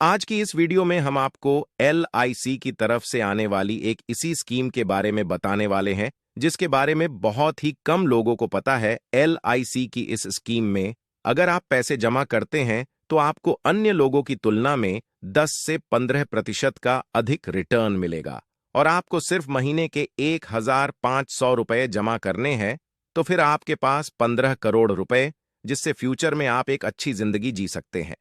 आज की इस वीडियो में हम आपको LIC की तरफ से आने वाली एक इसी स्कीम के बारे में बताने वाले हैं, जिसके बारे में बहुत ही कम लोगों को पता है। LIC की इस स्कीम में अगर आप पैसे जमा करते हैं तो आपको अन्य लोगों की तुलना में 10 से 15% का अधिक रिटर्न मिलेगा और आपको सिर्फ महीने के 1,500 रुपए जमा करने हैं, तो फिर आपके पास 15 करोड़ रुपए, जिससे फ्यूचर में आप एक अच्छी जिंदगी जी सकते हैं।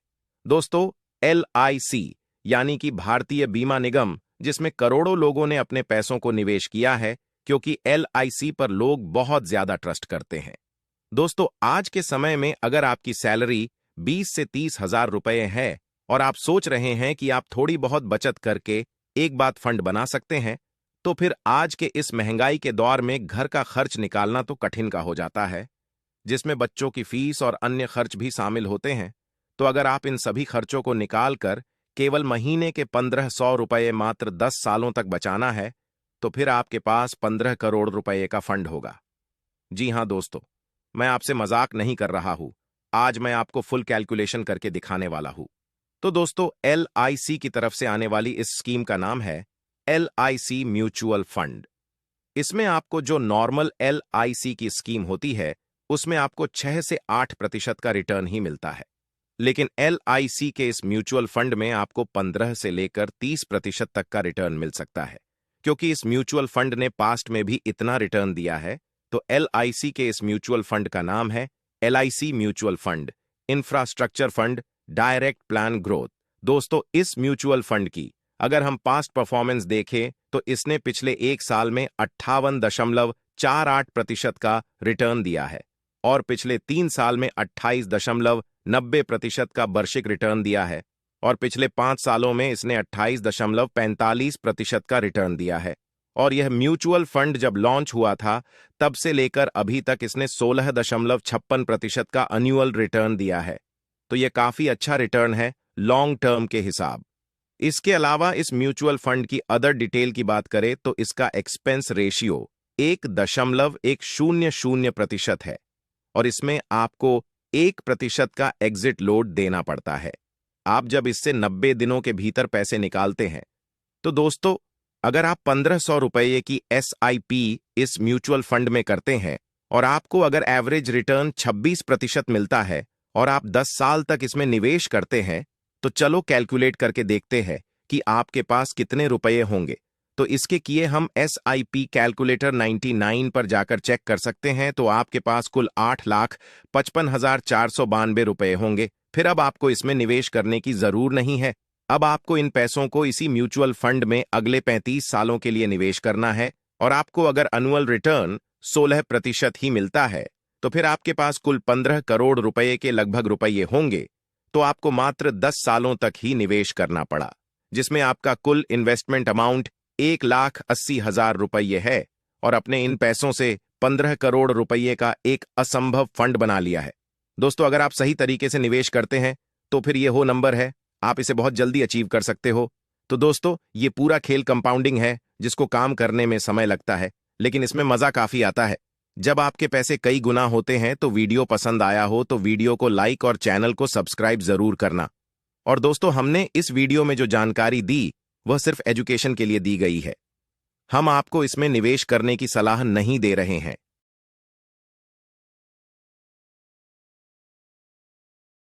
दोस्तों, LIC यानी कि भारतीय बीमा निगम, जिसमें करोड़ों लोगों ने अपने पैसों को निवेश किया है, क्योंकि LIC पर लोग बहुत ज्यादा ट्रस्ट करते हैं। दोस्तों, आज के समय में अगर आपकी सैलरी 20 से 30 हजार रुपए है और आप सोच रहे हैं कि आप थोड़ी बहुत बचत करके एक बात फंड बना सकते हैं, तो फिर आज के इस महंगाई के दौर में घर का खर्च निकालना तो कठिन का हो जाता है, जिसमें बच्चों की फीस और अन्य खर्च भी शामिल होते हैं। तो अगर आप इन सभी खर्चों को निकाल कर केवल महीने के 1500 रुपये मात्र 10 सालों तक बचाना है, तो फिर आपके पास 15 करोड़ रुपए का फंड होगा। जी हां दोस्तों, मैं आपसे मजाक नहीं कर रहा हूं। आज मैं आपको फुल कैलकुलेशन करके दिखाने वाला हूं। तो दोस्तों, LIC की तरफ से आने वाली इस स्कीम का नाम है LIC म्यूचुअल फंड। इसमें आपको जो नॉर्मल LIC की स्कीम होती है, उसमें आपको 6 से 8% का रिटर्न ही मिलता है। लेकिन LIC के इस म्यूचुअल फंड में आपको 15 से लेकर 30% तक का रिटर्न मिल सकता है। क्योंकि इस म्यूचुअल फंड ने पास्ट में भी इतना रिटर्न दिया है, तो LIC के इस म्यूचुअल फंड का नाम है LIC mutual fund, infrastructure fund, direct plan growth. दोस्तों, इस म्यूचुअल फंड की अगर हम पास्ट परफॉर्मेंस देखें तो इसने पिछले एक साल में 58.48% का रिटर्न दिया है और पिछले 3 साल में 28.90% का वार्षिक रिटर्न दिया है और पिछले 5 सालों में इसने 28.45% का रिटर्न दिया है। और यह म्यूचुअल फंड जब लॉन्च हुआ था, तब से लेकर अभी तक इसने 16.56% का एनुअल रिटर्न दिया है। तो यह काफी अच्छा रिटर्न है लॉन्ग टर्म के हिसाब। इसके अलावा इस म्यूचुअल फंड की अदर डिटेल की बात करें तो इसका एक्सपेंस रेशियो 1.100% है और इसमें आपको 1% का एग्जिट लोड देना पड़ता है आप जब इससे 90 दिनों के भीतर पैसे निकालते हैं। तो दोस्तों, अगर आप 1500 रुपये की SIP इस म्यूचुअल फंड में करते हैं और आपको अगर एवरेज रिटर्न 26% मिलता है और आप 10 साल तक इसमें निवेश करते हैं, तो चलो कैलकुलेट करके देखते हैं कि आपके पास कितने रुपये होंगे। तो इसके किए हम SIP कैलकुलेटर 99 पर जाकर चेक कर सकते हैं, तो आपके पास कुल 8,55,492 रुपये होंगे। फिर अब आपको इसमें निवेश करने की जरूर नहीं है। अब आपको इन पैसों को इसी म्यूचुअल फंड में अगले 35 सालों के लिए निवेश करना है और आपको अगर एनुअल रिटर्न 16% ही मिलता है, तो फिर आपके पास कुल 15 करोड़ रुपए के लगभग रुपये होंगे। तो आपको मात्र 10 सालों तक ही निवेश करना पड़ा, जिसमें आपका कुल इन्वेस्टमेंट अमाउंट 1,80,000 रुपये है और अपने इन पैसों से 15 करोड़ रुपये का एक असंभव फंड बना लिया है। दोस्तों, अगर आप सही तरीके से निवेश करते हैं तो फिर ये वो नंबर है, आप इसे बहुत जल्दी अचीव कर सकते हो। तो दोस्तों, ये पूरा खेल कंपाउंडिंग है, जिसको काम करने में समय लगता है, लेकिन इसमें मजा काफी आता है। जब आपके पैसे कई गुना होते हैं, तो वीडियो पसंद आया हो तो वीडियो को लाइक और चैनल को सब्सक्राइब जरूर करना। और दोस्तों, हमने इस वीडियो में जो जानकारी दी वह सिर्फ एजुकेशन के लिए दी गई है। हम आपको इसमें निवेश करने की सलाह नहीं दे रहे हैं।